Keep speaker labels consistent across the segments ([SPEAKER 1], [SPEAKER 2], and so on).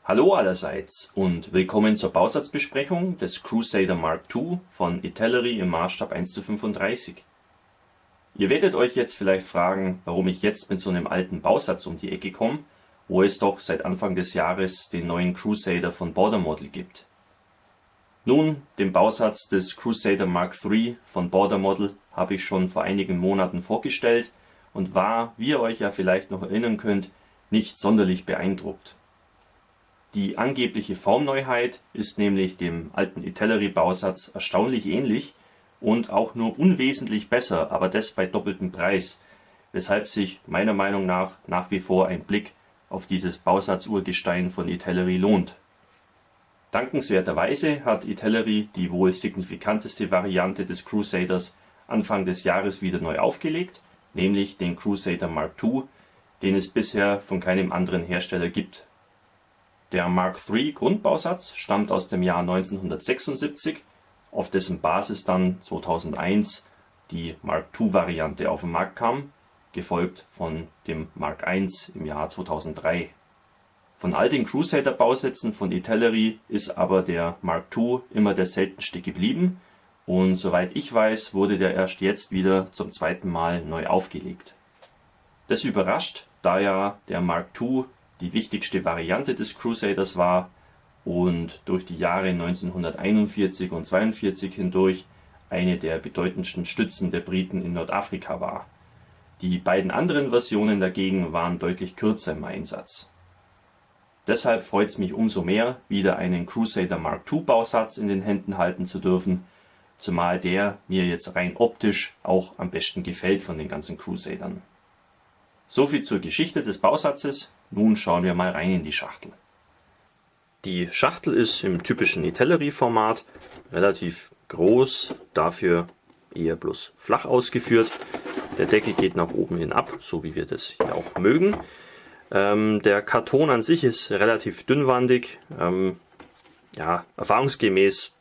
[SPEAKER 1] Hallo allerseits und willkommen zur Bausatzbesprechung des Crusader Mark II von Itellery im Maßstab 1:35. Ihr werdet euch jetzt vielleicht fragen, warum ich jetzt mit so einem alten Bausatz um die Ecke komme, wo es doch seit Anfang des Jahres den neuen Crusader von Border Model gibt. Nun, den Bausatz des Crusader Mark III von Border Model habe ich schon vor einigen Monaten vorgestellt und war, wie ihr euch ja vielleicht noch erinnern könnt, nicht sonderlich beeindruckt. Die angebliche Formneuheit ist nämlich dem alten Itellery-Bausatz erstaunlich ähnlich und auch nur unwesentlich besser, aber das bei doppeltem Preis, weshalb sich meiner Meinung nach wie vor ein Blick auf dieses Bausatz-Urgestein von Itellery lohnt. Dankenswerterweise hat Itellery die wohl signifikanteste Variante des Crusaders Anfang des Jahres wieder neu aufgelegt, nämlich den Crusader Mark II, den es bisher von keinem anderen Hersteller gibt. Der Mark III Grundbausatz stammt aus dem Jahr 1976, auf dessen Basis dann 2001 die Mark II Variante auf den Markt kam, gefolgt von dem Mark I im Jahr 2003. Von all den Crusader Bausätzen von Itellery ist aber der Mark II immer der seltenste geblieben und soweit ich weiß, wurde der erst jetzt wieder zum zweiten Mal neu aufgelegt. Das überrascht, da ja der Mark II die wichtigste Variante des Crusaders war und durch die Jahre 1941 und 1942 hindurch eine der bedeutendsten Stützen der Briten in Nordafrika war. Die beiden anderen Versionen dagegen waren deutlich kürzer im Einsatz. Deshalb freut es mich umso mehr, wieder einen Crusader Mark II Bausatz in den Händen halten zu dürfen, zumal der mir jetzt rein optisch auch am besten gefällt von den ganzen Crusadern. Soviel zur Geschichte des Bausatzes. Nun schauen wir mal rein in die Schachtel. Die Schachtel ist im typischen Itellery-Format, relativ groß, dafür eher bloß flach ausgeführt. Der Deckel geht nach oben hin ab, so wie wir das hier auch mögen. Der Karton an sich ist relativ dünnwandig. Erfahrungsgemäß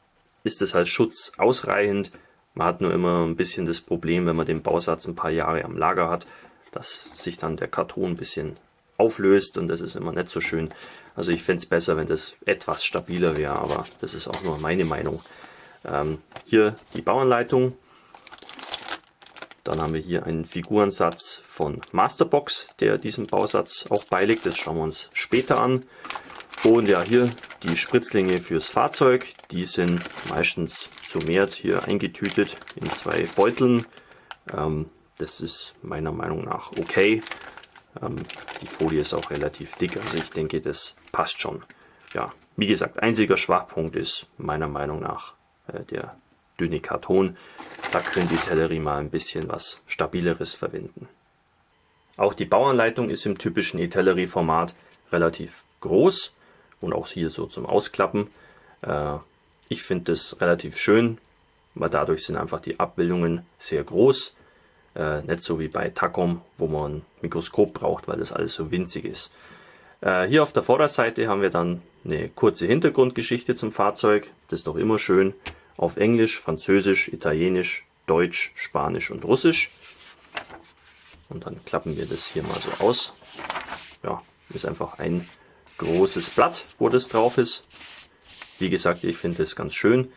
[SPEAKER 1] ist es als Schutz ausreichend. Man hat nur immer ein bisschen das Problem, wenn man den Bausatz ein paar Jahre am Lager hat, dass sich dann der Karton ein bisschen auflöst und das ist immer nicht so schön. Also ich fände es besser, wenn das etwas stabiler wäre, aber das ist auch nur meine Meinung. Hier die Bauanleitung. Dann haben wir hier einen Figurensatz von Masterbox, der diesen Bausatz auch beiliegt. Das schauen wir uns später an. Und ja, hier die Spritzlinge fürs Fahrzeug. Die sind meistens summiert hier eingetütet in 2 Beuteln. Das ist meiner Meinung nach okay. Die Folie ist auch relativ dick, also ich denke, das passt schon. Ja, wie gesagt, einziger Schwachpunkt ist meiner Meinung nach der dünne Karton. Da könnte die Itellery mal ein bisschen was Stabileres verwenden. Auch die Bauanleitung ist im typischen Itellery-Format relativ groß und auch hier so zum Ausklappen. Ich finde das relativ schön, weil dadurch sind einfach die Abbildungen sehr groß. Nicht so wie bei Takom, wo man ein Mikroskop braucht, weil das alles so winzig ist. Hier auf der Vorderseite haben wir dann eine kurze Hintergrundgeschichte zum Fahrzeug. Das ist doch immer schön. Auf Englisch, Französisch, Italienisch, Deutsch, Spanisch und Russisch. Und dann klappen wir das hier mal so aus. Ja, ist einfach ein großes Blatt, wo das drauf ist. Wie gesagt, ich finde das ganz schön.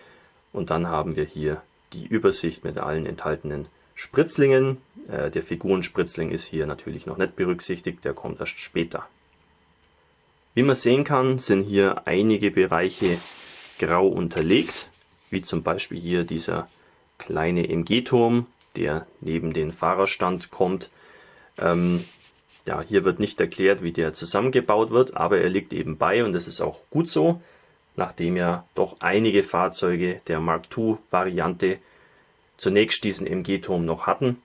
[SPEAKER 1] Und dann haben wir hier die Übersicht mit allen enthaltenen Spritzlingen. Der Figurenspritzling ist hier natürlich noch nicht berücksichtigt, der kommt erst später. Wie man sehen kann, sind hier einige Bereiche grau unterlegt, wie zum Beispiel hier dieser kleine MG-Turm, der neben den Fahrerstand kommt. Hier wird nicht erklärt, wie der zusammengebaut wird, aber er liegt eben bei und das ist auch gut so, nachdem ja doch einige Fahrzeuge der Mark II Variante zunächst diesen MG-Turm noch hatten.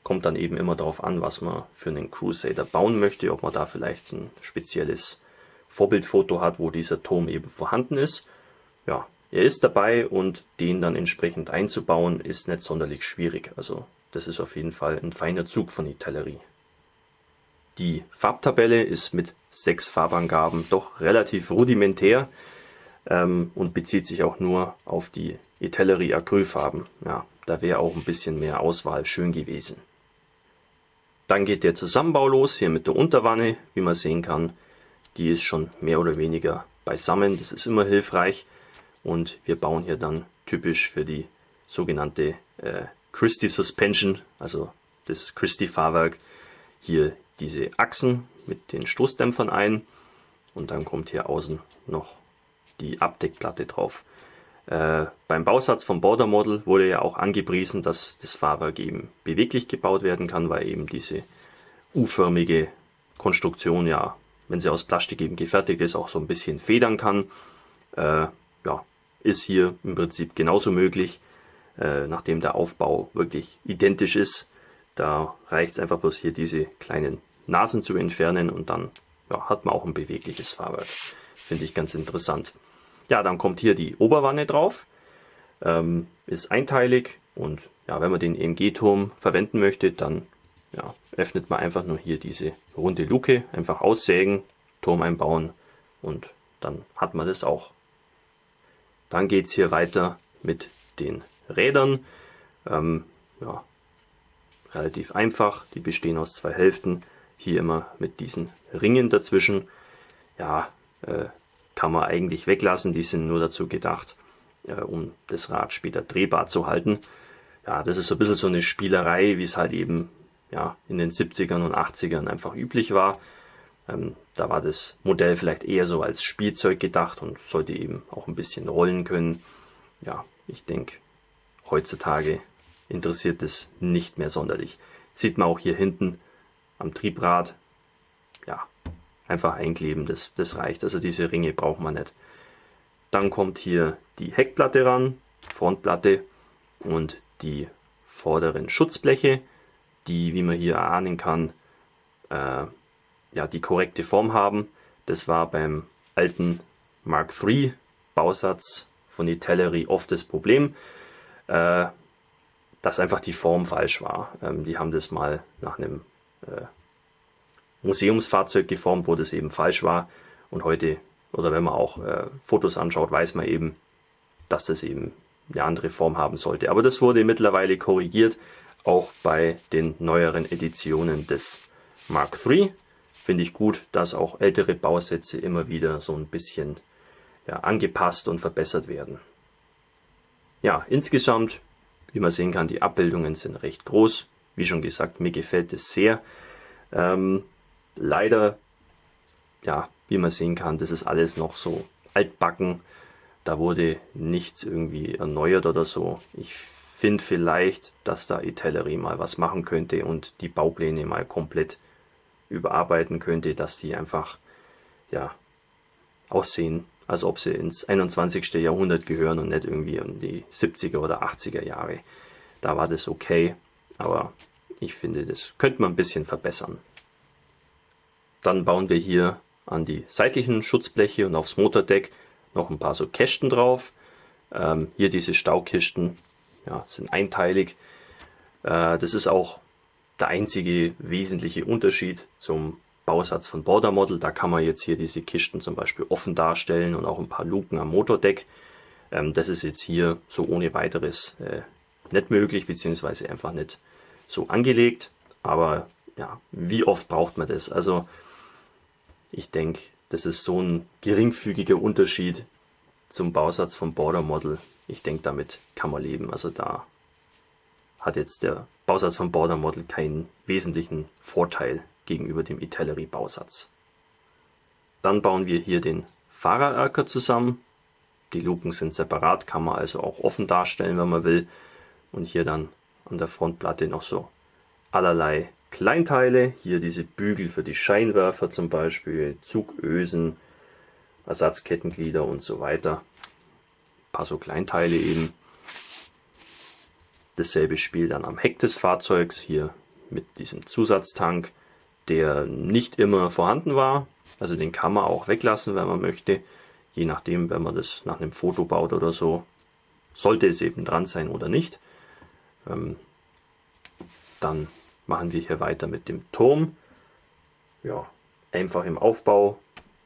[SPEAKER 1] Kommt dann eben immer darauf an, was man für einen Crusader bauen möchte, ob man da vielleicht ein spezielles Vorbildfoto hat, wo dieser Turm eben vorhanden ist. Ja, er ist dabei und den dann entsprechend einzubauen ist nicht sonderlich schwierig. Also das ist auf jeden Fall ein feiner Zug von Itellery. Die Farbtabelle ist mit 6 Farbangaben doch relativ rudimentär und bezieht sich auch nur auf die Itellery Acrylfarben. Ja, da wäre auch ein bisschen mehr Auswahl schön gewesen. Dann geht der Zusammenbau los, hier mit der Unterwanne, wie man sehen kann. die ist schon mehr oder weniger beisammen. Das ist immer hilfreich. Und wir bauen hier dann typisch für die sogenannte Christie Suspension, also das Christie-Fahrwerk, hier diese Achsen mit den Stoßdämpfern ein. Und dann kommt hier außen noch die Abdeckplatte drauf. Beim Bausatz vom Border Model wurde ja auch angepriesen, dass das Fahrwerk eben beweglich gebaut werden kann, weil eben diese U-förmige Konstruktion, ja, wenn sie aus Plastik eben gefertigt ist, auch so ein bisschen federn kann. Ja, ist hier im Prinzip genauso möglich, nachdem der Aufbau wirklich identisch ist. Da reicht es einfach bloß hier diese kleinen Nasen zu entfernen und dann ja, hat man auch ein bewegliches Fahrwerk. Finde ich ganz interessant. Ja, dann kommt hier die Oberwanne drauf. Ist einteilig und ja, wenn man den EMG-Turm verwenden möchte, dann ja, öffnet man einfach nur hier diese runde Luke, einfach aussägen, Turm einbauen und dann hat man das auch. Dann geht es hier weiter mit den Rädern. Ja, relativ einfach, die bestehen aus 2 Hälften. Hier immer mit diesen Ringen dazwischen. Ja, kann man eigentlich weglassen, die sind nur dazu gedacht, um das Rad später drehbar zu halten. Ja, das ist so ein bisschen so eine Spielerei, wie es halt eben ja, in den 70ern und 80ern einfach üblich war. Da war das Modell vielleicht eher so als Spielzeug gedacht und sollte eben auch ein bisschen rollen können. Ja, ich denke, heutzutage interessiert es nicht mehr sonderlich. Sieht man auch hier hinten am Triebrad. Ja, einfach einkleben, das reicht. Also diese Ringe braucht man nicht. Dann kommt hier die Heckplatte ran, Frontplatte und die vorderen Schutzbleche, die, wie man hier erahnen kann, ja, die korrekte Form haben. Das war beim alten Mark III Bausatz von Itellery oft das Problem, dass einfach die Form falsch war. Die haben das mal nach einem Museumsfahrzeug geformt, wo das eben falsch war. Und heute, oder wenn man auch Fotos anschaut, weiß man eben, dass das eben eine andere Form haben sollte. Aber das wurde mittlerweile korrigiert, auch bei den neueren Editionen des Mark III. Finde ich gut, dass auch ältere Bausätze immer wieder so ein bisschen ja, angepasst und verbessert werden. Ja, insgesamt, wie man sehen kann, die Abbildungen sind recht groß. Wie schon gesagt, mir gefällt es sehr. Leider, ja, wie man sehen kann, das ist alles noch so altbacken. Da wurde nichts irgendwie erneuert oder so. Ich finde vielleicht, dass da Itellery mal was machen könnte und die Baupläne mal komplett überarbeiten könnte, dass die einfach ja, aussehen, als ob sie ins 21. Jahrhundert gehören und nicht irgendwie in die 70er oder 80er Jahre. Da war das okay, aber ich finde, das könnte man ein bisschen verbessern. Dann bauen wir hier an die seitlichen Schutzbleche und aufs Motordeck noch ein paar so Kästen drauf. Hier diese Staukisten ja, sind einteilig. Das ist auch der einzige wesentliche Unterschied zum Bausatz von Border Model. Da kann man jetzt hier diese Kisten zum Beispiel offen darstellen und auch ein paar Luken am Motordeck. Das ist jetzt hier so ohne weiteres nicht möglich, beziehungsweise einfach nicht so angelegt. Aber ja, wie oft braucht man das? Also ich denke, das ist so ein geringfügiger Unterschied zum Bausatz vom Border Model. Ich denke, damit kann man leben. Also da hat jetzt der Bausatz vom Border Model keinen wesentlichen Vorteil gegenüber dem Itellery Bausatz. Dann bauen wir hier den Fahrererker zusammen. Die Luken sind separat, kann man also auch offen darstellen, wenn man will. Und hier dann an der Frontplatte noch so allerlei Kleinteile. Hier diese Bügel für die Scheinwerfer zum Beispiel, Zugösen, Ersatzkettenglieder und so weiter. Ein paar so Kleinteile eben. Dasselbe Spiel dann am Heck des Fahrzeugs, hier mit diesem Zusatztank, der nicht immer vorhanden war. Also den kann man auch weglassen, wenn man möchte. Je nachdem, wenn man das nach einem Foto baut oder so, sollte es eben dran sein oder nicht. Dann machen wir hier weiter mit dem Turm. Ja, einfach im Aufbau,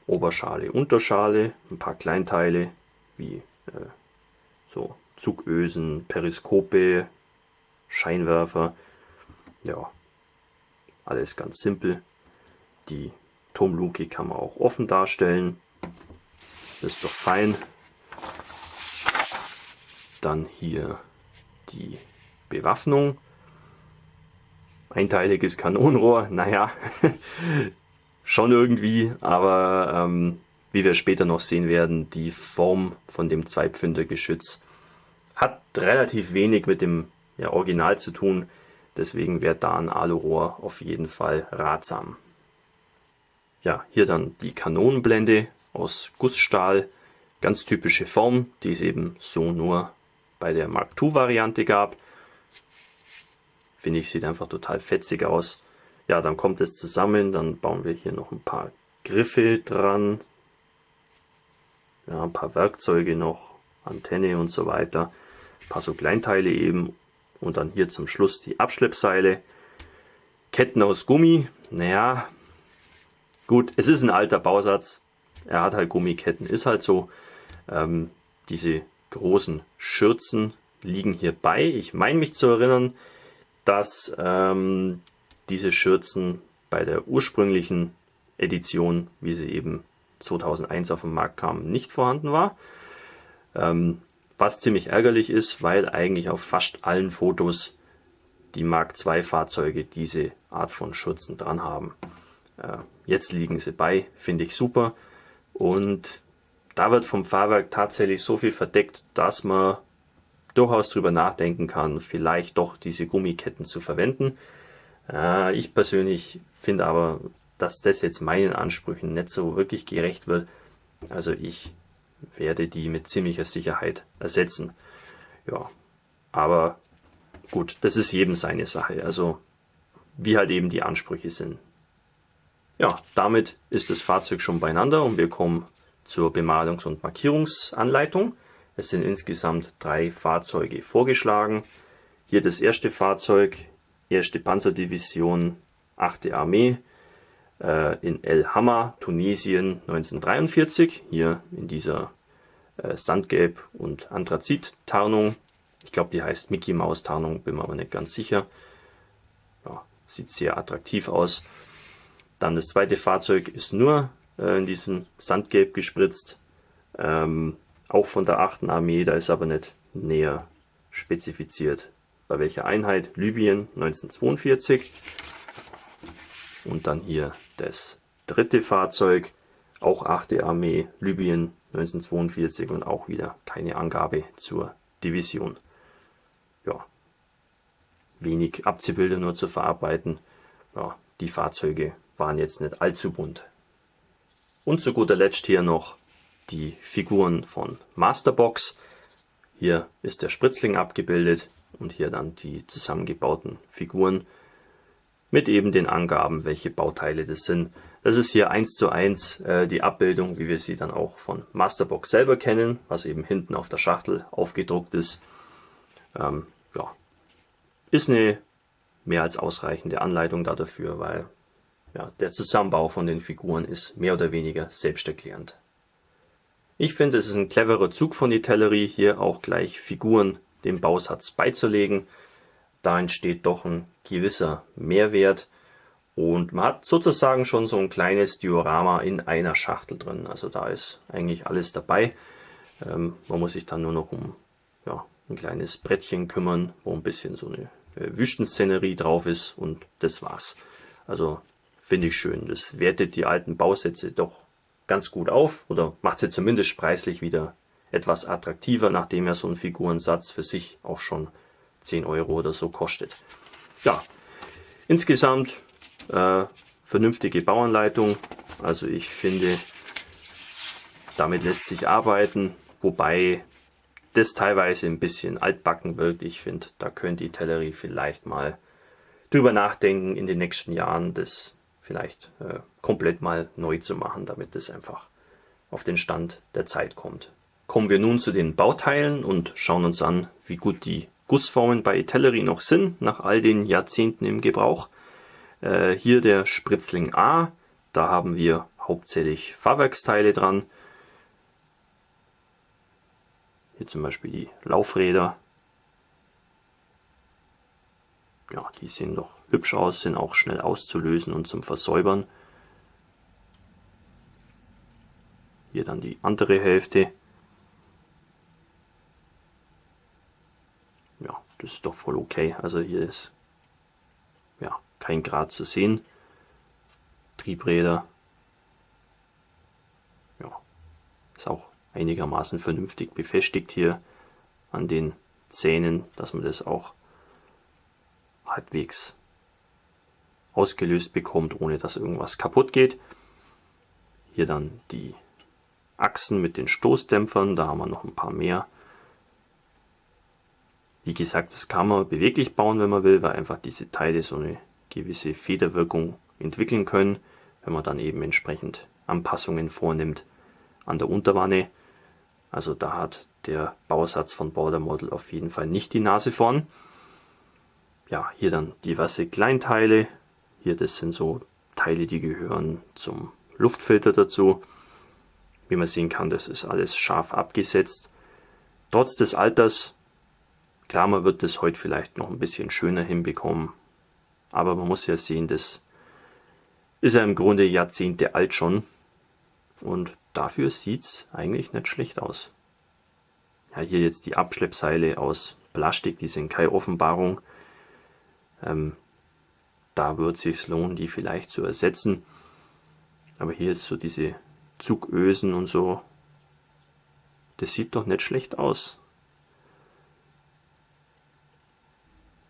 [SPEAKER 1] Oberschale, Unterschale, ein paar Kleinteile wie so Zugösen, Periskope, Scheinwerfer. Ja, alles ganz simpel. Die Turmluke kann man auch offen darstellen. Das ist doch fein. Dann hier die Bewaffnung. Einteiliges Kanonenrohr, naja, schon irgendwie, aber wie wir später noch sehen werden, die Form von dem 2-Pfünder-Geschütz hat relativ wenig mit dem Original zu tun, deswegen wäre da ein Alurohr auf jeden Fall ratsam. Ja, hier dann die Kanonenblende aus Gussstahl, ganz typische Form, die es eben so nur bei der Mark II Variante gab. Finde ich, sieht einfach total fetzig aus. Ja, dann kommt es zusammen, dann bauen wir hier noch ein paar Griffe dran. Ja, ein paar Werkzeuge noch, Antenne und so weiter. Ein paar so Kleinteile eben. Und dann hier zum Schluss die Abschleppseile. Ketten aus Gummi. Naja, gut, es ist ein alter Bausatz. Er hat halt Gummiketten, ist halt so. Diese großen Schürzen liegen hier bei. Ich meine mich zu erinnern, dass diese Schürzen bei der ursprünglichen Edition, wie sie eben 2001 auf den Markt kamen, nicht vorhanden war. Was ziemlich ärgerlich ist, weil eigentlich auf fast allen Fotos die Mark II Fahrzeuge diese Art von Schürzen dran haben. Jetzt liegen sie bei, finde ich super. Und da wird vom Fahrwerk tatsächlich so viel verdeckt, dass man durchaus drüber nachdenken kann, vielleicht doch diese Gummiketten zu verwenden. Ich persönlich finde aber, dass das jetzt meinen Ansprüchen nicht so wirklich gerecht wird. Also ich werde die mit ziemlicher Sicherheit ersetzen. Ja, aber gut, das ist jedem seine Sache. Also wie halt eben die Ansprüche sind. Ja, damit ist das Fahrzeug schon beieinander und wir kommen zur Bemalungs- und Markierungsanleitung. Es sind insgesamt 3 Fahrzeuge vorgeschlagen. Hier das erste Fahrzeug, 1. Panzerdivision, 8. Armee, in El Hamma, Tunesien 1943. Hier in dieser Sandgelb- und Anthrazit-Tarnung. Ich glaube, die heißt Mickey Maus Tarnung, bin mir aber nicht ganz sicher. Ja, sieht sehr attraktiv aus. Dann das zweite Fahrzeug ist nur in diesem Sandgelb gespritzt. Auch von der 8. Armee, da ist aber nicht näher spezifiziert, bei welcher Einheit. Libyen 1942. Und dann hier das dritte Fahrzeug, auch 8. Armee, Libyen 1942 und auch wieder keine Angabe zur Division. Ja, wenig Abziehbilder nur zu verarbeiten. Ja, die Fahrzeuge waren jetzt nicht allzu bunt. Und zu guter Letzt hier noch die Figuren von Masterbox. Hier ist der Spritzling abgebildet und hier dann die zusammengebauten Figuren mit eben den Angaben, welche Bauteile das sind. Das ist hier 1:1 die Abbildung, wie wir sie dann auch von Masterbox selber kennen, was eben hinten auf der Schachtel aufgedruckt ist. Ja, ist eine mehr als ausreichende Anleitung dafür, weil ja, der Zusammenbau von den Figuren ist mehr oder weniger selbsterklärend. Ich finde, es ist ein cleverer Zug von Iteleri, hier auch gleich Figuren dem Bausatz beizulegen. Da entsteht doch ein gewisser Mehrwert und man hat sozusagen schon so ein kleines Diorama in einer Schachtel drin. Also da ist eigentlich alles dabei. Man muss sich dann nur noch um ein kleines Brettchen kümmern, wo ein bisschen so eine Wüstenszenerie drauf ist und das war's. Also finde ich schön. Das wertet die alten Bausätze doch ganz gut auf oder macht sie zumindest preislich wieder etwas attraktiver, nachdem ja so ein Figurensatz für sich auch schon 10 Euro oder so kostet. Ja, insgesamt vernünftige Bauanleitung. Also ich finde, damit lässt sich arbeiten, wobei das teilweise ein bisschen altbacken wirkt. Ich finde, da könnte Iteleri vielleicht mal drüber nachdenken, in den nächsten Jahren das vielleicht komplett mal neu zu machen, damit das einfach auf den Stand der Zeit kommt. Kommen wir nun zu den Bauteilen und schauen uns an, wie gut die Gussformen bei Iteleri noch sind, nach all den Jahrzehnten im Gebrauch. Hier der Spritzling A, da haben wir hauptsächlich Fahrwerksteile dran. Hier zum Beispiel die Laufräder. Ja, die sehen doch hübsch aus, sind auch schnell auszulösen und zum Versäubern. Hier dann die andere Hälfte. Ja, das ist doch voll okay. Also hier ist ja kein Grat zu sehen. Triebräder. Ja, ist auch einigermaßen vernünftig befestigt hier an den Zähnen, dass man das auch halbwegs ausgelöst bekommt, ohne dass irgendwas kaputt geht. Hier dann die Achsen mit den Stoßdämpfern, da haben wir noch ein paar mehr. Wie gesagt, das kann man beweglich bauen, wenn man will, weil einfach diese Teile so eine gewisse Federwirkung entwickeln können, wenn man dann eben entsprechend Anpassungen vornimmt an der Unterwanne. Also da hat der Bausatz von Border Model auf jeden Fall nicht die Nase vorn. Ja, hier dann diverse Kleinteile. Hier, das sind so Teile, die gehören zum Luftfilter dazu. Wie man sehen kann, das ist alles scharf abgesetzt. Trotz des Alters, klar, man wird das heute vielleicht noch ein bisschen schöner hinbekommen. Aber man muss ja sehen, das ist ja im Grunde Jahrzehnte alt schon. Und dafür sieht es eigentlich nicht schlecht aus. Ja, hier jetzt die Abschleppseile aus Plastik, die sind keine Offenbarung. Da wird es sich lohnen, die vielleicht zu ersetzen. Aber hier ist so diese Zugösen und so. Das sieht doch nicht schlecht aus.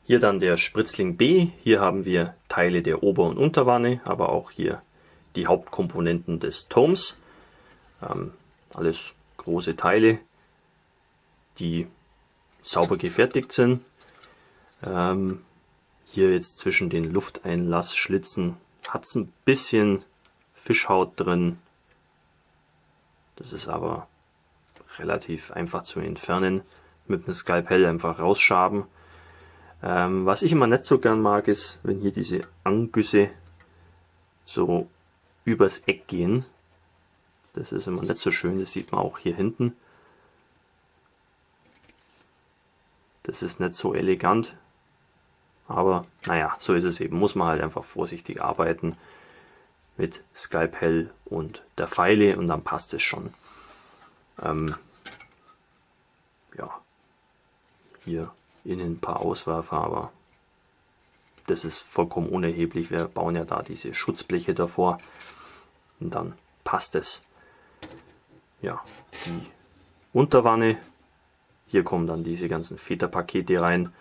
[SPEAKER 1] Hier dann der Spritzling B. Hier haben wir Teile der Ober- und Unterwanne, aber auch hier die Hauptkomponenten des Turms. Alles große Teile, die sauber gefertigt sind. Hier jetzt zwischen den Lufteinlassschlitzen hat es ein bisschen Fischhaut drin. Das ist aber relativ einfach zu entfernen. Mit dem Skalpell einfach rausschaben. Was ich immer nicht so gern mag, ist, wenn hier diese Angüsse so übers Eck gehen. Das ist immer nicht so schön, das sieht man auch hier hinten. Das ist nicht so elegant. Aber naja, so ist es eben. Muss man halt einfach vorsichtig arbeiten mit Skalpell und der Feile und dann passt es schon. Ja, hier innen ein paar Auswerfer, aber das ist vollkommen unerheblich. Wir bauen ja da diese Schutzbleche davor und dann passt es. Ja, die Unterwanne. Hier kommen dann diese ganzen Federpakete rein.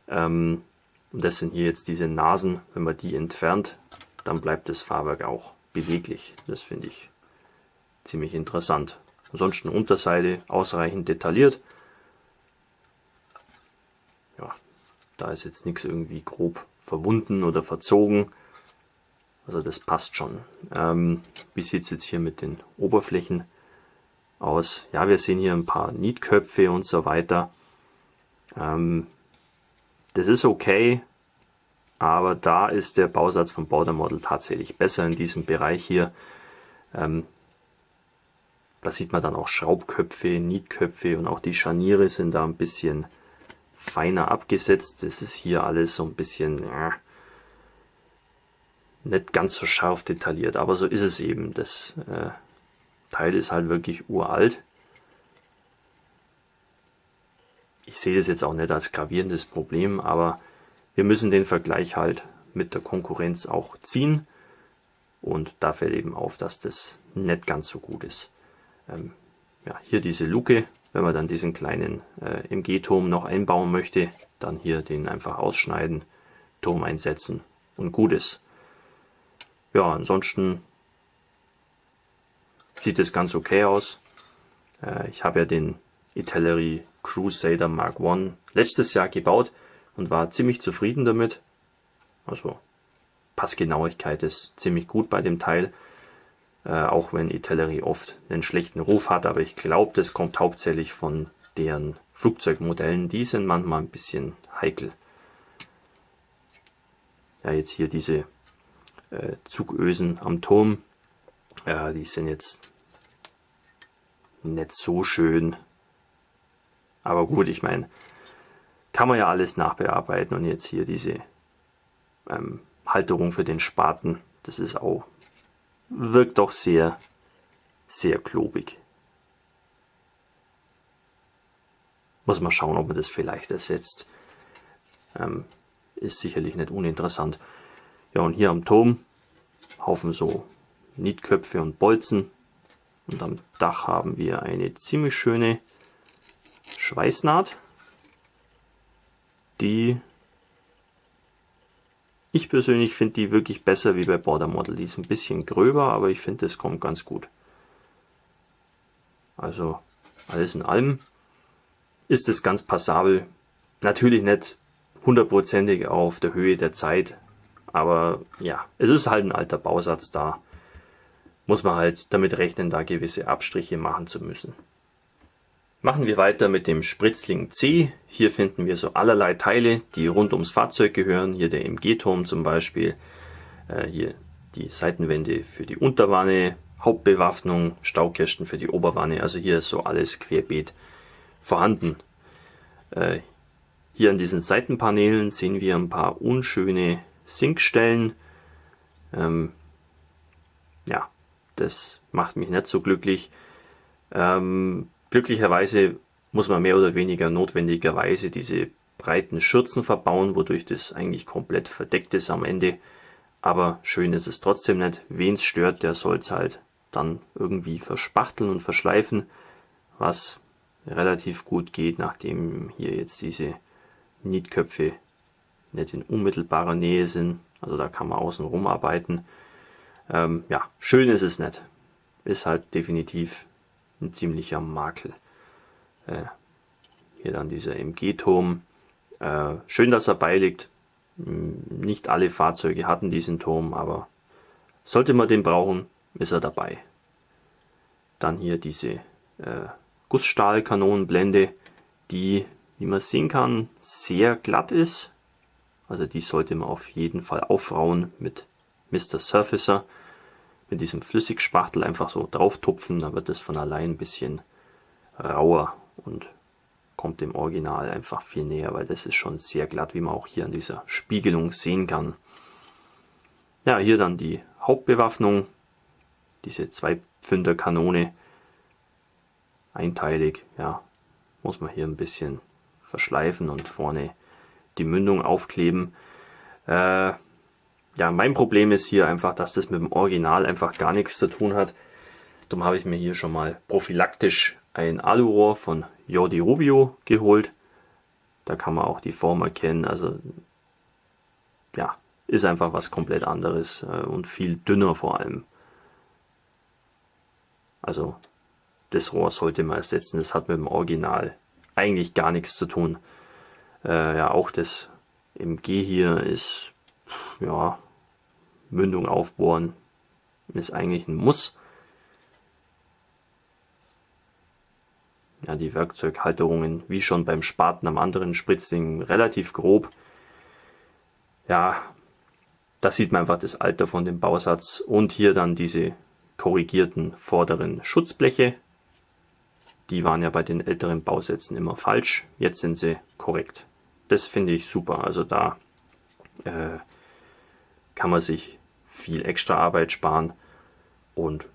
[SPEAKER 1] Und das sind hier jetzt diese Nasen. Wenn man die entfernt, dann bleibt das Fahrwerk auch beweglich. Das finde ich ziemlich interessant. Ansonsten Unterseite ausreichend detailliert. Ja, da ist jetzt nichts irgendwie grob verwunden oder verzogen. Also das passt schon. Wie sieht es jetzt hier mit den Oberflächen aus? Ja, wir sehen hier ein paar Nietköpfe und so weiter. Das ist okay, aber da ist der Bausatz von Border Model tatsächlich besser in diesem Bereich hier. Da sieht man dann auch Schraubköpfe, Nietköpfe und auch die Scharniere sind da ein bisschen feiner abgesetzt. Das ist hier alles so ein bisschen nicht ganz so scharf detailliert, aber so ist es eben. Das Teil ist halt wirklich uralt. Ich sehe das jetzt auch nicht als gravierendes Problem, aber wir müssen den Vergleich halt mit der Konkurrenz auch ziehen und da fällt eben auf, dass das nicht ganz so gut ist. Ja, hier diese Luke, wenn man dann diesen kleinen MG-Turm noch einbauen möchte, dann hier den einfach ausschneiden, Turm einsetzen und gut ist. Ja, ansonsten sieht es ganz okay aus. Ich habe ja den Italeri Crusader Mark I letztes Jahr gebaut und war ziemlich zufrieden damit. Also Passgenauigkeit ist ziemlich gut bei dem Teil. Auch wenn Italeri oft einen schlechten Ruf hat, aber ich glaube, das kommt hauptsächlich von deren Flugzeugmodellen. Die sind manchmal ein bisschen heikel. Ja, jetzt hier diese Zugösen am Turm, die sind jetzt nicht so schön. Aber gut, ich meine, kann man ja alles nachbearbeiten und jetzt hier diese Halterung für den Spaten, das ist auch, wirkt doch sehr sehr klobig. Muss man schauen, ob man das vielleicht ersetzt. Ist sicherlich nicht uninteressant. Ja, und hier am Turm Haufen so Nietköpfe und Bolzen. Und am Dach haben wir eine ziemlich schöne Schweißnaht, die ich persönlich finde die wirklich besser wie bei Border Model. Die ist ein bisschen gröber, aber ich finde, das kommt ganz gut. Also alles in allem ist es ganz passabel. Natürlich nicht hundertprozentig auf der Höhe der Zeit, aber ja, es ist halt ein alter Bausatz, da muss man halt damit rechnen, da gewisse Abstriche machen zu müssen. Machen wir weiter mit dem Spritzling C. Hier finden wir so allerlei Teile, die rund ums Fahrzeug gehören. Hier der MG-Turm zum Beispiel. Hier die Seitenwände für die Unterwanne, Hauptbewaffnung, Staukästen für die Oberwanne. Also hier ist so alles querbeet vorhanden. Hier an diesen Seitenpaneelen sehen wir ein paar unschöne Sinkstellen. Ja, das macht mich nicht so glücklich. Glücklicherweise muss man mehr oder weniger notwendigerweise diese breiten Schürzen verbauen, wodurch das eigentlich komplett verdeckt ist am Ende. Aber schön ist es trotzdem nicht. Wen es stört, der soll es halt dann irgendwie verspachteln und verschleifen, was relativ gut geht, nachdem hier jetzt diese Nietköpfe nicht in unmittelbarer Nähe sind. Also da kann man außen rum arbeiten. Ja, schön ist es nicht. Ist halt definitiv ein ziemlicher Makel. Hier dann dieser MG-Turm. Schön, dass er beiliegt. Nicht alle Fahrzeuge hatten diesen Turm, aber sollte man den brauchen, ist er dabei. Dann hier diese Gussstahlkanonenblende, die, wie man sehen kann, sehr glatt ist. Also die sollte man auf jeden Fall aufrauen mit Mr. Surfacer. Mit diesem Flüssigspachtel einfach so drauf tupfen, dann wird es von allein ein bisschen rauer und kommt dem Original einfach viel näher, weil das ist schon sehr glatt, wie man auch hier an dieser Spiegelung sehen kann. Ja, hier dann die Hauptbewaffnung, diese 2-Pfünder Kanone, einteilig, ja, muss man hier ein bisschen verschleifen und vorne die Mündung aufkleben. Ja, mein Problem ist hier einfach, dass das mit dem Original einfach gar nichts zu tun hat. Darum habe ich mir hier schon mal prophylaktisch ein Alurohr von Jordi Rubio geholt. Da kann man auch die Form erkennen. Also ja, ist einfach was komplett anderes und viel dünner vor allem. Also das Rohr sollte man ersetzen. Das hat mit dem Original eigentlich gar nichts zu tun. Ja, auch das MG hier ist, ja, Mündung aufbohren ist eigentlich ein Muss. Ja, die Werkzeughalterungen, wie schon beim Spaten am anderen Spritzling, relativ grob. Ja, da sieht man einfach das Alter von dem Bausatz. Und hier dann diese korrigierten vorderen Schutzbleche. Die waren ja bei den älteren Bausätzen immer falsch. Jetzt sind sie korrekt. Das finde ich super. Also da kann man sich viel extra Arbeit sparen und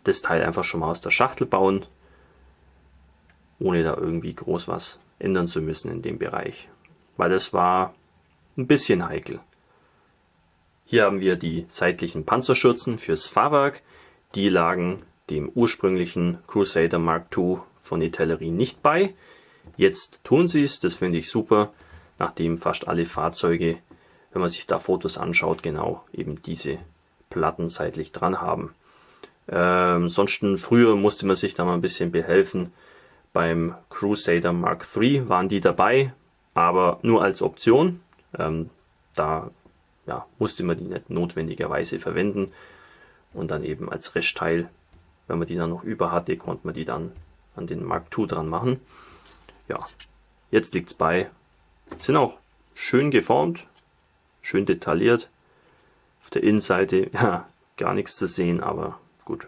[SPEAKER 1] das Teil einfach schon mal aus der Schachtel bauen, ohne da irgendwie groß was ändern zu müssen in dem Bereich. Weil das war ein bisschen heikel. Hier haben wir die seitlichen Panzerschürzen fürs Fahrwerk. Die lagen dem ursprünglichen Crusader Mark II von Itellerie nicht bei. Jetzt tun sie es, das finde ich super, nachdem fast alle Fahrzeuge, wenn man sich da Fotos anschaut, genau eben diese Platten seitlich dran haben. Sonst früher musste man sich da mal ein bisschen behelfen. Beim Crusader Mark III waren die dabei, aber nur als Option. Da ja, musste man die nicht notwendigerweise verwenden. Und dann eben als Restteil, wenn man die dann noch über hatte, konnte man die dann an den Mark II dran machen. Ja, jetzt liegt es bei. Sind auch schön geformt, schön detailliert. Auf der Innenseite, ja, gar nichts zu sehen, aber gut.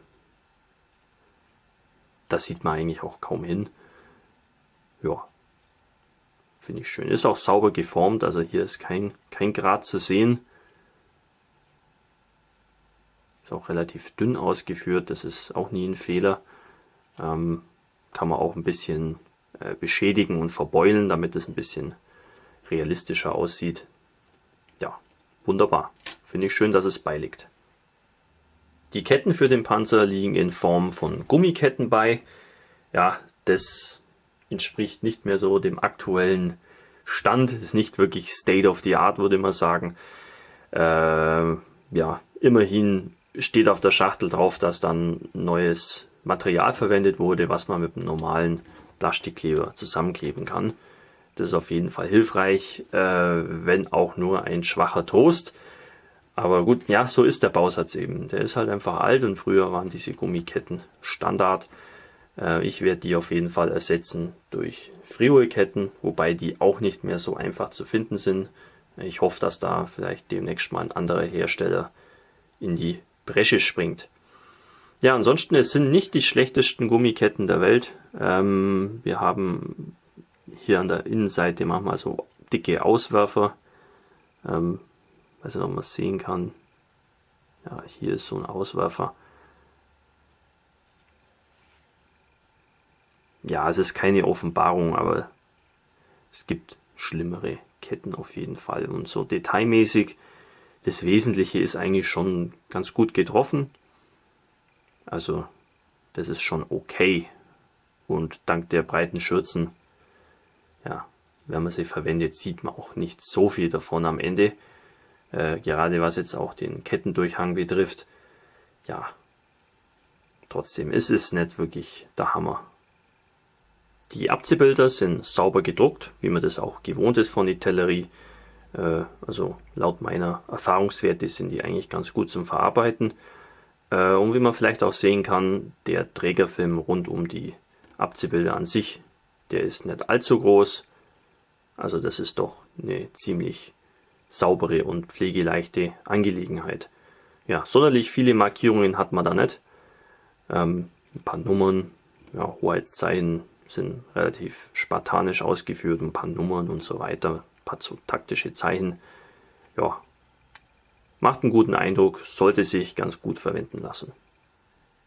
[SPEAKER 1] Da sieht man eigentlich auch kaum hin. Ja, finde ich schön. Ist auch sauber geformt, also hier ist kein Grat zu sehen. Ist auch relativ dünn ausgeführt, das ist auch nie ein Fehler. Kann man auch ein bisschen beschädigen und verbeulen, damit es ein bisschen realistischer aussieht. Ja, wunderbar. Finde ich schön, dass es beiliegt. Die Ketten für den Panzer liegen in Form von Gummiketten bei. Ja, das entspricht nicht mehr so dem aktuellen Stand. Ist nicht wirklich State of the Art, würde man sagen. Ja, immerhin steht auf der Schachtel drauf, dass dann neues Material verwendet wurde, was man mit einem normalen Plastikkleber zusammenkleben kann. Das ist auf jeden Fall hilfreich, wenn auch nur ein schwacher Trost. Aber gut, ja, so ist der Bausatz eben. Der ist halt einfach alt und früher waren diese Gummiketten Standard. Ich werde die auf jeden Fall ersetzen durch Friol-Ketten, wobei die auch nicht mehr so einfach zu finden sind. Ich hoffe, dass da vielleicht demnächst mal ein anderer Hersteller in die Bresche springt. Ja, ansonsten, es sind nicht die schlechtesten Gummiketten der Welt. Wir haben hier an der Innenseite manchmal so dicke Auswerfer. Weiß nicht, ob man es sehen kann. Ja, hier ist so ein Auswerfer. Ja, es ist keine Offenbarung, aber es gibt schlimmere Ketten auf jeden Fall. Und so detailmäßig, das Wesentliche ist eigentlich schon ganz gut getroffen. Also, das ist schon okay. Und dank der breiten Schürzen, ja, wenn man sie verwendet, sieht man auch nicht so viel davon am Ende. Gerade was jetzt auch den Kettendurchhang betrifft. Ja, trotzdem ist es nicht wirklich der Hammer. Die Abziehbilder sind sauber gedruckt, wie man das auch gewohnt ist von Itellerie. Also laut meiner Erfahrungswerte sind die eigentlich ganz gut zum Verarbeiten. Und wie man vielleicht auch sehen kann, der Trägerfilm rund um die Abziehbilder an sich, der ist nicht allzu groß. Also das ist doch eine ziemlich saubere und pflegeleichte Angelegenheit. Ja, sonderlich viele Markierungen hat man da nicht. Ein paar Nummern, ja, Hoheitszeichen sind relativ spartanisch ausgeführt, ein paar Nummern und so weiter, ein paar so taktische Zeichen. Ja, macht einen guten Eindruck, sollte sich ganz gut verwenden lassen.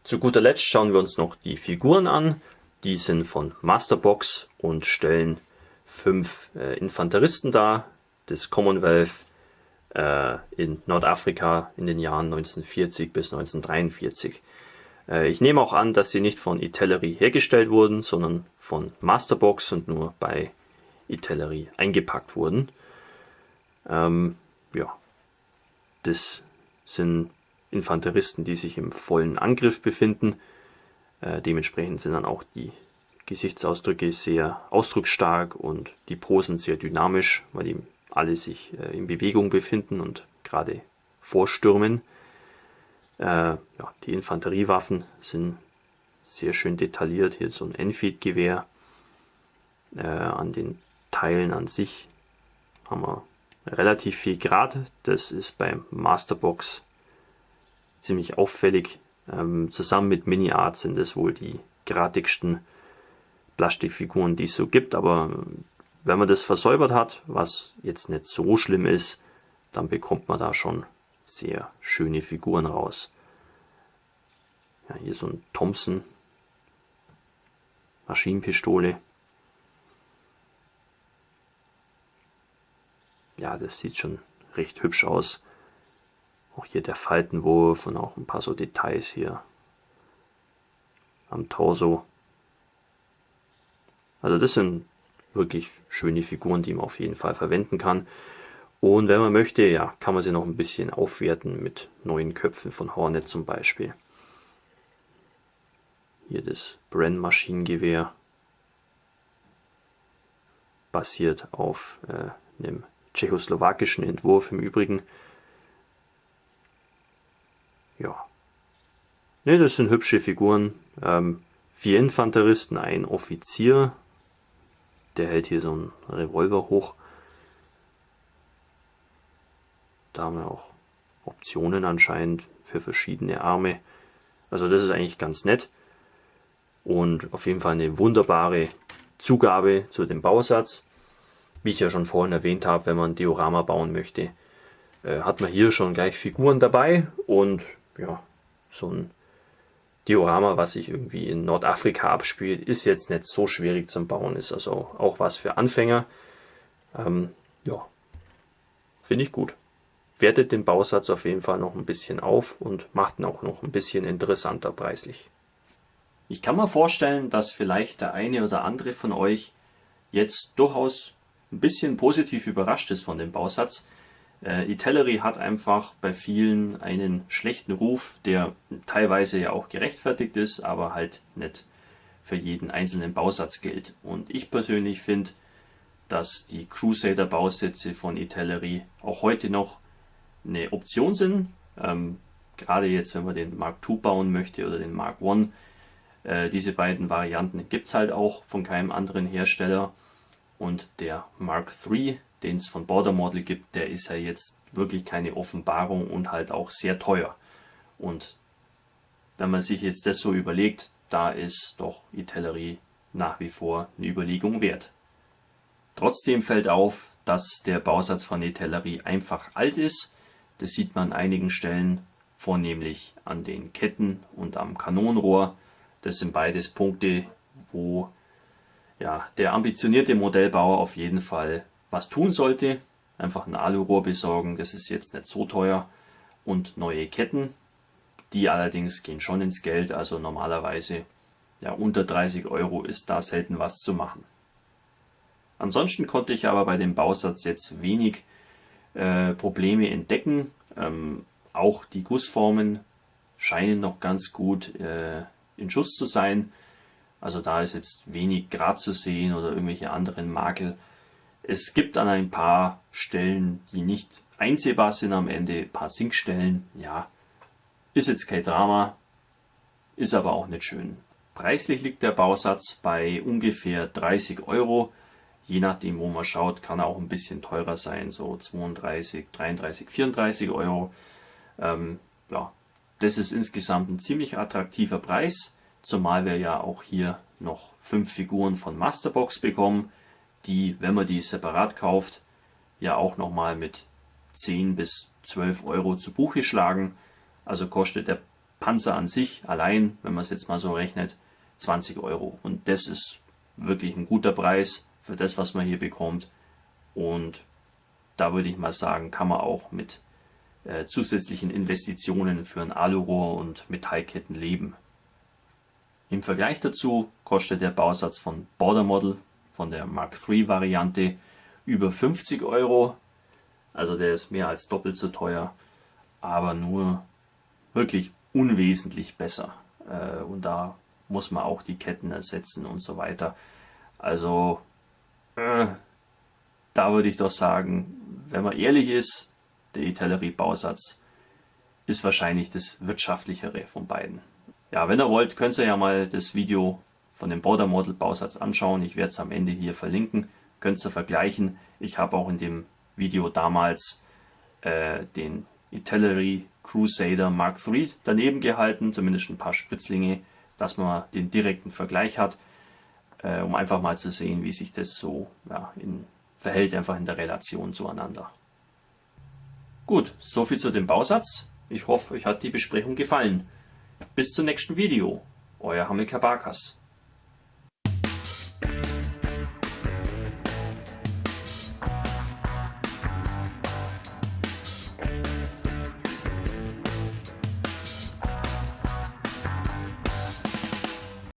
[SPEAKER 1] Zu guter Letzt schauen wir uns noch die Figuren an. Die sind von Masterbox und stellen 5 Infanteristen dar, des Commonwealth in Nordafrika in den Jahren 1940 bis 1943. Ich nehme auch an, dass sie nicht von Itellerie hergestellt wurden, sondern von Masterbox und nur bei Itellerie eingepackt wurden. Ja, das sind Infanteristen, die sich im vollen Angriff befinden. Dementsprechend sind dann auch die Gesichtsausdrücke sehr ausdrucksstark und die Posen sehr dynamisch, weil die alle sich in Bewegung befinden und gerade vorstürmen. Ja, die Infanteriewaffen sind sehr schön detailliert. Hier so ein Enfield-Gewehr. An den Teilen an sich haben wir relativ viel Grat. Das ist beim Masterbox ziemlich auffällig. Zusammen mit Mini-Art sind es wohl die gradigsten Plastikfiguren, die es so gibt. Aber wenn man das versäubert hat, was jetzt nicht so schlimm ist, dann bekommt man da schon sehr schöne Figuren raus. Ja, hier so ein Thompson Maschinenpistole. Ja, das sieht schon recht hübsch aus. Auch hier der Faltenwurf und auch ein paar so Details hier am Torso. Also das sind wirklich schöne Figuren, die man auf jeden Fall verwenden kann. Und wenn man möchte, ja, kann man sie noch ein bisschen aufwerten mit neuen Köpfen von Hornet zum Beispiel. Hier das Bren Maschinengewehr. Basiert auf einem tschechoslowakischen Entwurf im Übrigen. Ja. Ne, das sind hübsche Figuren. 4 Infanteristen, ein Offizier. Der hält hier so einen Revolver hoch. Da haben wir auch Optionen anscheinend für verschiedene Arme. Also das ist eigentlich ganz nett. Und auf jeden Fall eine wunderbare Zugabe zu dem Bausatz. Wie ich ja schon vorhin erwähnt habe, wenn man ein Diorama bauen möchte, hat man hier schon gleich Figuren dabei. Und ja, so ein Diorama, was sich irgendwie in Nordafrika abspielt, ist jetzt nicht so schwierig zum Bauen, ist also auch was für Anfänger. Ja, finde ich gut. Wertet den Bausatz auf jeden Fall noch ein bisschen auf und macht ihn auch noch ein bisschen interessanter preislich. Ich kann mir vorstellen, dass vielleicht der eine oder andere von euch jetzt durchaus ein bisschen positiv überrascht ist von dem Bausatz. Itellary hat einfach bei vielen einen schlechten Ruf, der teilweise ja auch gerechtfertigt ist, aber halt nicht für jeden einzelnen Bausatz gilt. Und ich persönlich finde, dass die Crusader-Bausätze von Itellary auch heute noch eine Option sind. Gerade jetzt, wenn man den Mark II bauen möchte oder den Mark I. Diese beiden Varianten gibt es halt auch von keinem anderen Hersteller. Und der Mark III, den es von Border Model gibt, der ist ja jetzt wirklich keine Offenbarung und halt auch sehr teuer. Und wenn man sich jetzt das so überlegt, da ist doch Itellary nach wie vor eine Überlegung wert. Trotzdem fällt auf, dass der Bausatz von Itellary einfach alt ist. Das sieht man an einigen Stellen, vornehmlich an den Ketten und am Kanonenrohr. Das sind beides Punkte, wo ja, der ambitionierte Modellbauer auf jeden Fall was tun sollte. Einfach ein Alurohr besorgen, das ist jetzt nicht so teuer. Und neue Ketten, die allerdings gehen schon ins Geld. Also normalerweise ja, unter 30 € ist da selten was zu machen. Ansonsten konnte ich aber bei dem Bausatz jetzt wenig Probleme entdecken. Auch die Gussformen scheinen noch ganz gut in Schuss zu sein. Also da ist jetzt wenig Grat zu sehen oder irgendwelche anderen Makel. Es gibt an ein paar Stellen, die nicht einsehbar sind am Ende, ein paar Sinkstellen. Ja, ist jetzt kein Drama, ist aber auch nicht schön. Preislich liegt der Bausatz bei ungefähr 30 €. Je nachdem, wo man schaut, kann er auch ein bisschen teurer sein, so 32, 33, 34 €. Ja, das ist insgesamt ein ziemlich attraktiver Preis, zumal wir ja auch hier noch 5 Figuren von Masterbox bekommen, die, wenn man die separat kauft, ja auch nochmal mit 10 bis 12 € zu Buche schlagen. Also kostet der Panzer an sich allein, wenn man es jetzt mal so rechnet, 20 €. Und das ist wirklich ein guter Preis für das, was man hier bekommt. Und da würde ich mal sagen, kann man auch mit zusätzlichen Investitionen für ein Alurohr und Metallketten leben. Im Vergleich dazu kostet der Bausatz von Border Model, von der Mark III Variante, über 50 €. Also der ist mehr als doppelt so teuer, aber nur wirklich unwesentlich besser. Und da muss man auch die Ketten ersetzen und so weiter. Also da würde ich doch sagen, wenn man ehrlich ist, der Itellary Bausatz ist wahrscheinlich das wirtschaftlichere von beiden. Ja, wenn ihr wollt, könnt ihr ja mal das Video von dem Border Model Bausatz anschauen. Ich werde es am Ende hier verlinken. Könnt ihr vergleichen. Ich habe auch in dem Video damals den Itellary Crusader Mark III daneben gehalten, zumindest ein paar Spritzlinge, dass man den direkten Vergleich hat, um einfach mal zu sehen, wie sich das so verhält, einfach in der Relation zueinander. Gut, soviel zu dem Bausatz. Ich hoffe, euch hat die Besprechung gefallen. Bis zum nächsten Video. Euer Hamilcar Barkas.